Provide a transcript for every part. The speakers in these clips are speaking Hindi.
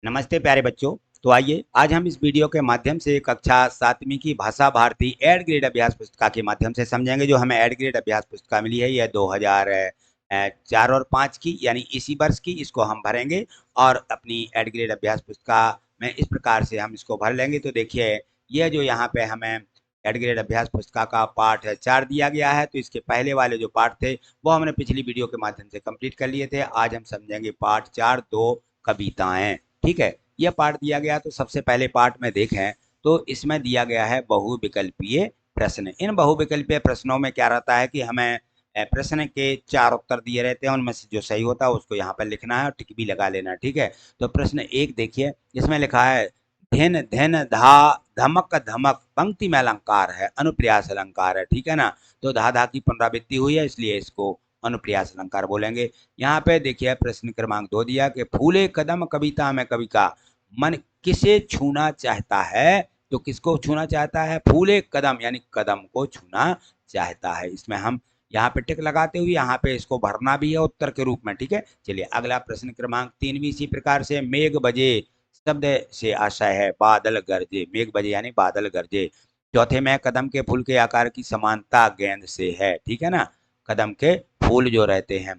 नमस्ते प्यारे बच्चों। तो आइए आज हम इस वीडियो के माध्यम से कक्षा 7वीं की भाषा भारती एड ग्रेड अभ्यास पुस्तिका के माध्यम से समझेंगे। जो हमें एड ग्रेड अभ्यास पुस्तिका मिली है यह 2004 और 5 की यानी इसी वर्ष की, इसको हम भरेंगे और अपनी एड ग्रेड अभ्यास पुस्तिका में इस प्रकार से हम इसको भर लेंगे। तो देखिए यह जो यहाँ पे हमें एड ग्रेड अभ्यास पुस्तिका का पाठ 4 दिया गया है, तो इसके पहले वाले जो पाठ थे वो हमने पिछली वीडियो के माध्यम से कंप्लीट कर लिए थे। आज हम समझेंगे पाठ 4 दो कविताएं। ठीक है, यह पाठ दिया गया। तो सबसे पहले पाठ में देखें तो इसमें दिया गया है बहुविकल्पीय प्रश्न। इन बहुविकल्पीय प्रश्नों में क्या रहता है कि हमें प्रश्न के 4 उत्तर दिए रहते हैं, उनमें से जो सही होता है उसको यहाँ पर लिखना है और टिक भी लगा लेना है। ठीक है, तो प्रश्न 1 देखिए, इसमें लिखा है धिन धिन धा धमक धमक, पंक्ति में अलंकार है, अनुप्रास अलंकार है। ठीक है ना, तो धा की पुनरावृत्ति हुई है इसलिए इसको अनुप्रास अलंकार बोलेंगे। यहाँ पे देखिए प्रश्न क्रमांक 2 दिया कि फूले कदम कविता में कवि का मन किसे छूना चाहता है। तो किसको छूना चाहता है? फूले कदम यानी कदम को छूना चाहता है। इसमें हम यहाँ पे टिक लगाते हुए यहाँ पे इसको भरना भी है उत्तर के रूप में। ठीक है, चलिए अगला प्रश्न क्रमांक 3 भी इसी प्रकार से, मेघ बजे शब्द से आशय है बादल गरजे, मेघ बजे यानी बादल गरजे। चौथे में कदम के फूल के आकार की समानता गेंद से है। ठीक है ना, कदम के फूल जो रहते हैं।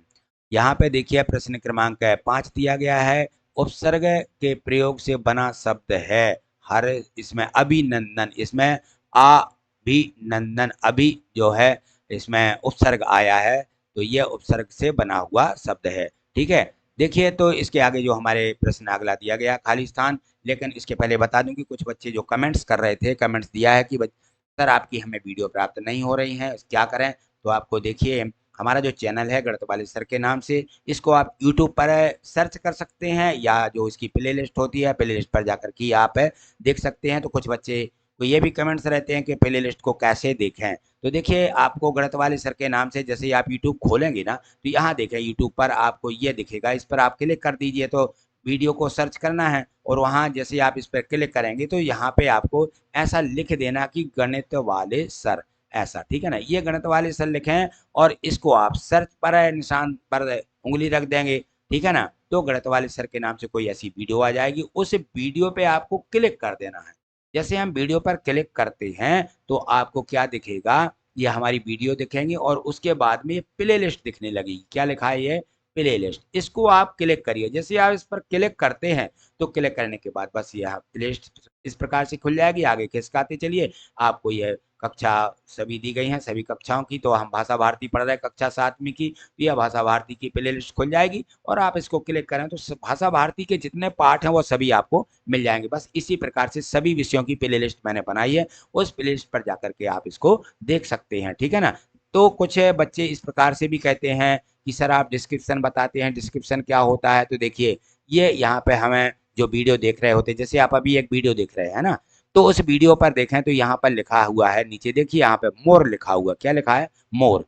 यहाँ पे देखिए प्रश्न क्रमांक 5 दिया गया है, उपसर्ग के प्रयोग से बना शब्द है हर, इसमें अभिनंदन, इसमें अभिनंदन, अभी जो है इसमें उपसर्ग आया है तो यह उपसर्ग से बना हुआ शब्द है। ठीक है, देखिए तो इसके आगे जो हमारे प्रश्न अगला दिया गया खाली स्थान। लेकिन इसके पहले बता दूं कि कुछ बच्चे जो कमेंट्स कर रहे थे, कमेंट्स दिया है कि सर आपकी हमें वीडियो प्राप्त नहीं हो रही है, क्या करें। तो आपको देखिए हमारा जो चैनल है गणित वाले सर के नाम से, इसको आप यूट्यूब पर सर्च कर सकते हैं या जो इसकी प्ले लिस्ट होती है प्ले लिस्ट पर जाकर के आप देख सकते हैं। तो कुछ बच्चे को ये भी कमेंट्स रहते हैं कि प्ले लिस्ट को कैसे देखें। तो देखिए आपको गणित वाले सर के नाम से जैसे ही आप यूट्यूब खोलेंगे ना, तो यहाँ देखें यूट्यूब पर आपको ये दिखेगा, इस पर आप क्लिक कर दीजिए। तो वीडियो को सर्च करना है और वहाँ जैसे आप इस पर क्लिक करेंगे तो यहाँ पे आपको ऐसा लिख देना कि गणित वाले सर, ऐसा। ठीक है ना, ये गणित वाले सर लिखें और इसको आप सर्च पर निशान पर उंगली रख देंगे। ठीक है ना, तो गणित वाले सर के नाम से कोई ऐसी वीडियो आ जाएगी, उस वीडियो पे आपको क्लिक कर देना है। जैसे हम वीडियो पर क्लिक करते हैं तो आपको क्या दिखेगा, ये हमारी वीडियो दिखेंगे और उसके बाद में प्ले लिस्ट दिखने लगेगी। क्या लिखा है ये? Play list. इसको आप क्लिक करिए, जैसे आप इस पर क्लिक करते हैं तो क्लिक करने के बाद बस यह प्ले लिस्ट इस प्रकार से खुल जाएगी। आगे खिसकाते चलिए, आपको यह कक्षा सभी दी गई हैं, सभी कक्षाओं की। तो हम भाषा भारती पढ़ रहे हैं कक्षा 7वीं की, तो यह भाषा भारती की प्ले लिस्ट खुल जाएगी और आप इसको क्लिक करें तो भाषा भारती के जितने पाठ हैं वो सभी आपको मिल जाएंगे। बस इसी प्रकार से सभी विषयों की प्ले लिस्ट मैंने बनाई है, उस प्ले लिस्ट पर जाकर के आप इसको देख सकते हैं। ठीक है ना, तो कुछ बच्चे इस प्रकार से भी कहते हैं कि सर आप डिस्क्रिप्शन बताते हैं, डिस्क्रिप्शन क्या होता है। तो देखिए ये यहाँ पे हमें जो वीडियो देख रहे होते, जैसे आप अभी एक वीडियो देख रहे हैं ना, तो उस वीडियो पर देखें तो यहाँ पर लिखा हुआ है नीचे देखिए, यहाँ पे मोर लिखा हुआ, क्या लिखा है? मोर।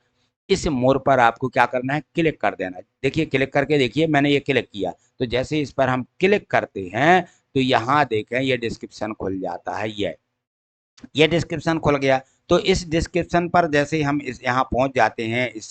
इस मोर पर आपको क्या करना है? क्लिक कर देना है। देखिए क्लिक करके देखिए, मैंने ये क्लिक किया तो जैसे इस पर हम क्लिक करते हैं तो यहाँ देखें ये डिस्क्रिप्शन खुल जाता है। ये डिस्क्रिप्शन खुल गया। तो इस डिस्क्रिप्शन पर जैसे ही हम इस यहाँ पहुँच जाते हैं इस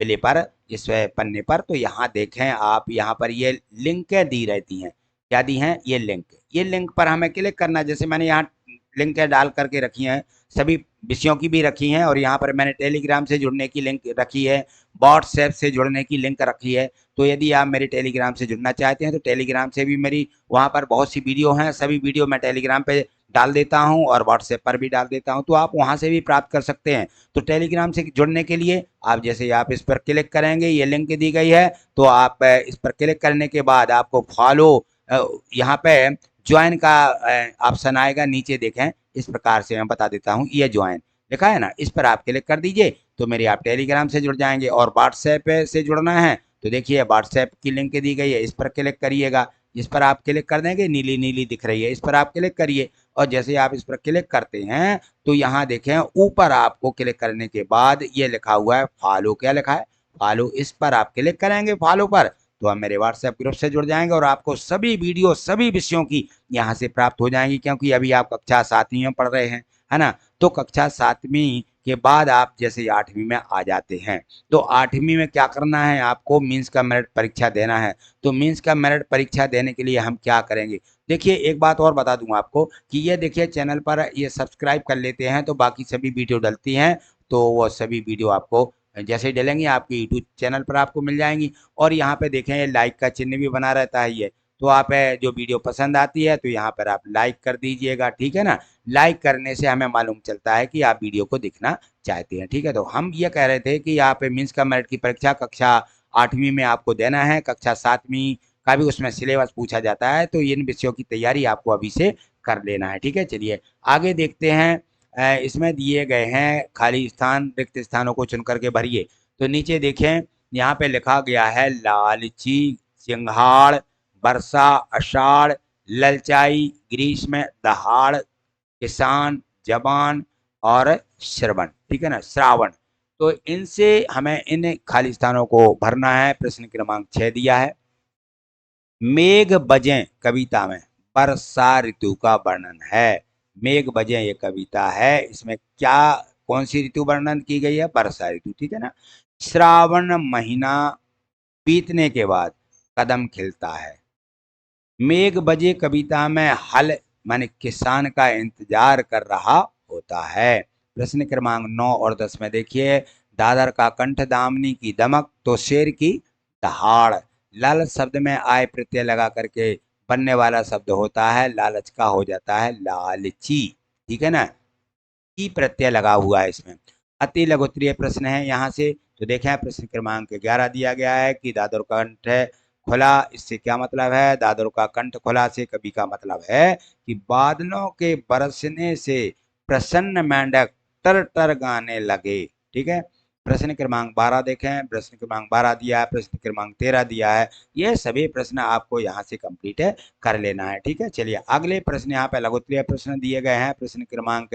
प्ले पर, इस पन्ने पर, तो यहाँ देखें आप, यहाँ पर ये लिंक दी रहती हैं। क्या दी हैं? ये लिंक। ये लिंक पर हमें क्लिक करना है। जैसे मैंने यहाँ लिंक डाल करके रखी हैं, सभी विषयों की भी रखी हैं और यहाँ पर मैंने टेलीग्राम से जुड़ने की लिंक रखी है, व्हाट्सएप से जुड़ने की लिंक रखी है। तो यदि आप मेरे टेलीग्राम से जुड़ना चाहते हैं तो टेलीग्राम से भी मेरी वहाँ पर बहुत सी वीडियो हैं, सभी वीडियो मैं टेलीग्राम पे डाल देता हूँ और व्हाट्सएप पर भी डाल देता हूँ, तो आप वहाँ से भी प्राप्त कर सकते हैं। तो टेलीग्राम से जुड़ने के लिए आप जैसे आप इस पर क्लिक करेंगे, ये लिंक दी गई है, तो आप इस पर क्लिक करने के बाद आपको फॉलो, यहाँ पे ज्वाइन का ऑप्शन आएगा, नीचे देखें इस प्रकार से मैं बता देता हूँ, ये ज्वाइन लिखा है ना, इस पर आप क्लिक कर दीजिए तो मेरे आप टेलीग्राम से जुड़ जाएंगे। और व्हाट्सएप से जुड़ना है तो देखिए व्हाट्सएप की लिंक दी गई है, इस पर क्लिक करिएगा। इस पर आप क्लिक कर देंगे, नीली नीली दिख रही है, इस पर आप क्लिक करिए और जैसे आप इस पर क्लिक करते हैं तो यहाँ देखें ऊपर आपको क्लिक करने के बाद ये लिखा हुआ है फॉलो। क्या लिखा है? फॉलो। इस पर आप क्लिक करेंगे फॉलो पर तो हम मेरे व्हाट्सएप ग्रुप से जुड़ जाएंगे और आपको सभी वीडियो सभी विषयों की यहाँ से प्राप्त हो जाएंगी, क्योंकि अभी आप कक्षा 7वीं में पढ़ रहे हैं, है ना। तो कक्षा 7वीं के बाद आप जैसे 8वीं में आ जाते हैं, तो 8वीं में क्या करना है, आपको मींस का मेरिट परीक्षा देना है। तो मींस का मेरिट परीक्षा देने के लिए हम क्या करेंगे, देखिए एक बात और बता दूं आपको कि ये देखिए चैनल पर ये सब्सक्राइब कर लेते हैं तो बाकी सभी वीडियो डलती हैं, तो वो सभी वीडियो आपको जैसे ही डलेंगे आपकी यूट्यूब चैनल पर आपको मिल जाएंगी। और यहाँ पे देखें ये लाइक का चिन्ह भी बना रहता है ये, तो आप जो वीडियो पसंद आती है तो यहाँ पर आप लाइक कर दीजिएगा, ठीक है ना। लाइक करने से हमें मालूम चलता है कि आप वीडियो को देखना चाहते हैं, ठीक है। तो हम ये कह रहे थे कि यहाँ पे मींस का मेरिट की परीक्षा कक्षा 8वीं में आपको देना है, कक्षा 7वीं का भी उसमें सिलेबस पूछा जाता है, तो इन विषयों की तैयारी आपको अभी से कर लेना है, ठीक है। चलिए आगे देखते हैं। इसमें दिए गए हैं खाली स्थान, रिक्त स्थानों को चुन करके भरिए। तो नीचे देखें यहाँ पे लिखा गया है लालची, सिंघाड़, वर्षा, आषाढ़, ललचाई, ग्रीष्म, दहाड़, किसान, जवान और श्रवण, ठीक है ना, श्रावण। तो इनसे हमें इन खाली स्थानों को भरना है। प्रश्न क्रमांक 6 दिया है, मेघ बजें कविता में वर्षा ऋतु का वर्णन है। मेघ बजें ये कविता है, इसमें क्या कौन सी ऋतु वर्णन की गई है, वर्षा ऋतु, ठीक है ना। श्रावण महीना बीतने के बाद कदम खिलता है। मेघ बजे कविता में हल माने किसान का इंतजार कर रहा होता है। प्रश्न क्रमांक 9 और 10 में देखिए, दादर का कंठ, दामनी की दमक, तो शेर की दहाड़। लाल शब्द में आय प्रत्यय लगा करके बनने वाला शब्द होता है, लालच का हो जाता है लालची, ठीक है ना। ई प्रत्यय लगा हुआ है इसमें। अति लघुत्तरीय प्रश्न है यहाँ से। तो देखें प्रश्न क्रमांक 11 दिया गया है कि दादर का कंठ खुला, इससे क्या मतलब है, दादर का कंठ खुला से कवि का मतलब है कि बादलों के बरसने से प्रसन्न मेंढक टर टर गाने लगे, ठीक है। प्रश्न क्रमांक 12 देखें, प्रश्न क्रमांक 12 दिया है, प्रश्न क्रमांक 13 दिया है। ये सभी प्रश्न आपको यहाँ से कंप्लीट कर लेना है, ठीक है। चलिए अगले प्रश्न यहाँ पे लघुत्तरीय प्रश्न दिए गए हैं। प्रश्न क्रमांक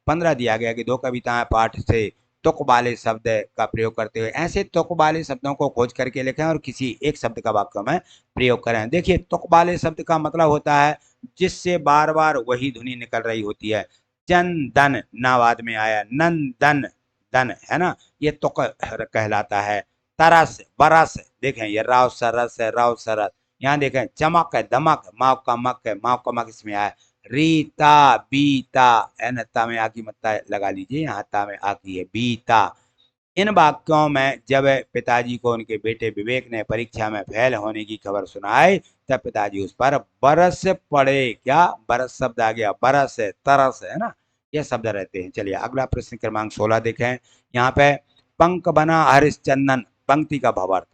15 दिया गया कि दो कविताएं पाठ से तुक वाले शब्द का प्रयोग करते हुए, ऐसे तुक वाले शब्दों को खोज करके लिखें और किसी एक शब्द का वाक्य में प्रयोग करें। देखिए तुक वाले शब्द का मतलब होता है जिससे बार बार वही ध्वनि निकल रही होती है। चंदन नावाद में आया, नंदन दन, है ना, ये तुक कहलाता है। तरस, बरस, देखें ये राव सरस है, राव सरस। यहाँ देखें चमक है, दमक, माव का मक है, माव का मक इसमें आया। रीता, बीता, एन ता में आकी मत्ता लगा लीजिए, यहाँ ता में आकी है, बीता। इन वाक्यों में जब पिताजी को उनके बेटे विवेक ने परीक्षा में फेल होने की खबर सुनाई, तब पिताजी उस पर बरस पड़े। क्या बरस शब्द आ गया, बरस है, तरस है ना, ये शब्द रहते हैं। चलिए अगला प्रश्न क्रमांक 16 देखें। यहाँ पे पंख बना हरिश्चंदन, पंक्ति का भावार्थ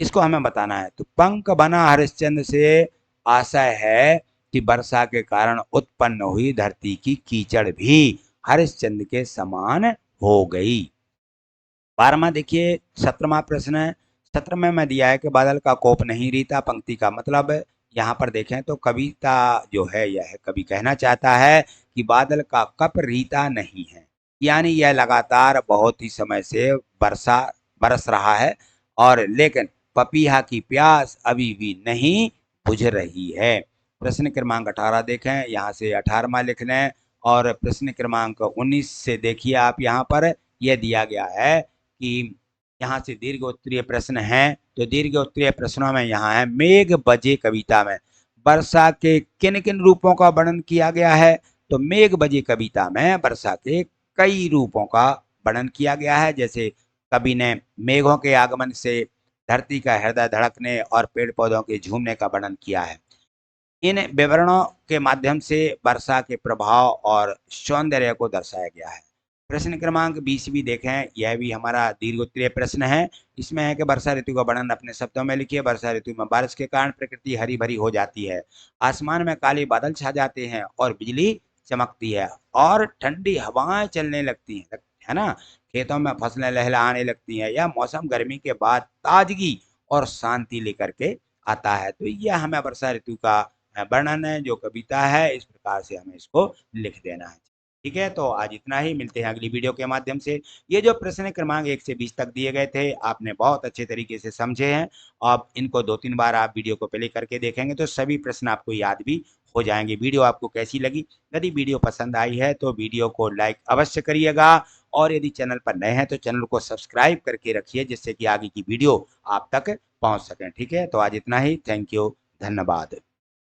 इसको हमें बताना है। तो पंख बना हरिश्चंद्र से आशय है कि वर्षा के कारण उत्पन्न हुई धरती की कीचड़ भी हरिश्चंद्र के समान हो गई। 12वां देखिए 17वां प्रश्न है। 17वें में दिया है कि बादल का कोप नहीं रीता, पंक्ति का मतलब यहाँ पर देखें तो कविता जो है यह कवि कहना चाहता है कि बादल का कप रीता नहीं है, यानी यह लगातार बहुत ही समय से वर्षा बरस रहा है और लेकिन पपीहा की प्यास अभी भी नहीं बुझ रही है। प्रश्न क्रमांक 18 देखें, यहाँ से 18वां लिख लें। और प्रश्न क्रमांक 19 से देखिए आप यहाँ पर यह दिया गया है कि यहाँ से दीर्घ उत्तरीय प्रश्न हैं। तो दीर्घ उत्तरीय प्रश्नों में यहाँ है, मेघ बजे कविता में वर्षा के किन किन रूपों का वर्णन किया गया है। तो मेघ बजे कविता में वर्षा के कई रूपों का वर्णन किया गया है। जैसे कवि ने मेघों के आगमन से धरती का हृदय धड़कने और पेड़ पौधों के झूमने का वर्णन किया है। इन विवरणों के माध्यम से वर्षा के प्रभाव और सौंदर्य को दर्शाया गया है। प्रश्न क्रमांक 20 भी देखें, यह भी हमारा दीर्घोत्तरीय प्रश्न है। इसमें है कि वर्षा ऋतु का वर्णन अपने शब्दों में लिखिए। वर्षा ऋतु में बारिश के कारण प्रकृति हरी भरी हो जाती है, आसमान में काले बादल छा जाते हैं और बिजली चमकती है और ठंडी हवाएं चलने लगती हैं, है ना। खेतों में फसलें लहलहाने लगती हैं। यह मौसम गर्मी के बाद ताजगी और शांति लेकर के आता है। तो यह हमें वर्षा ऋतु का वर्णन है, जो कविता है, इस प्रकार से हमें इसको लिख देना है। ठीक है, तो आज इतना ही, मिलते हैं अगली वीडियो के माध्यम से। ये जो प्रश्न क्रमांक 1 से 20 तक दिए गए थे, आपने बहुत अच्छे तरीके से समझे हैं। अब इनको 2-3 बार आप वीडियो को प्ले करके देखेंगे तो सभी प्रश्न आपको याद भी हो जाएंगे। वीडियो आपको कैसी लगी? यदि वीडियो पसंद आई है तो वीडियो को लाइक अवश्य करिएगा, और यदि चैनल पर नए हैं तो चैनल को सब्सक्राइब करके रखिए, जिससे कि आगे की वीडियो आप तक पहुंच सकें। ठीक है, तो आज इतना ही। थैंक यू, धन्यवाद।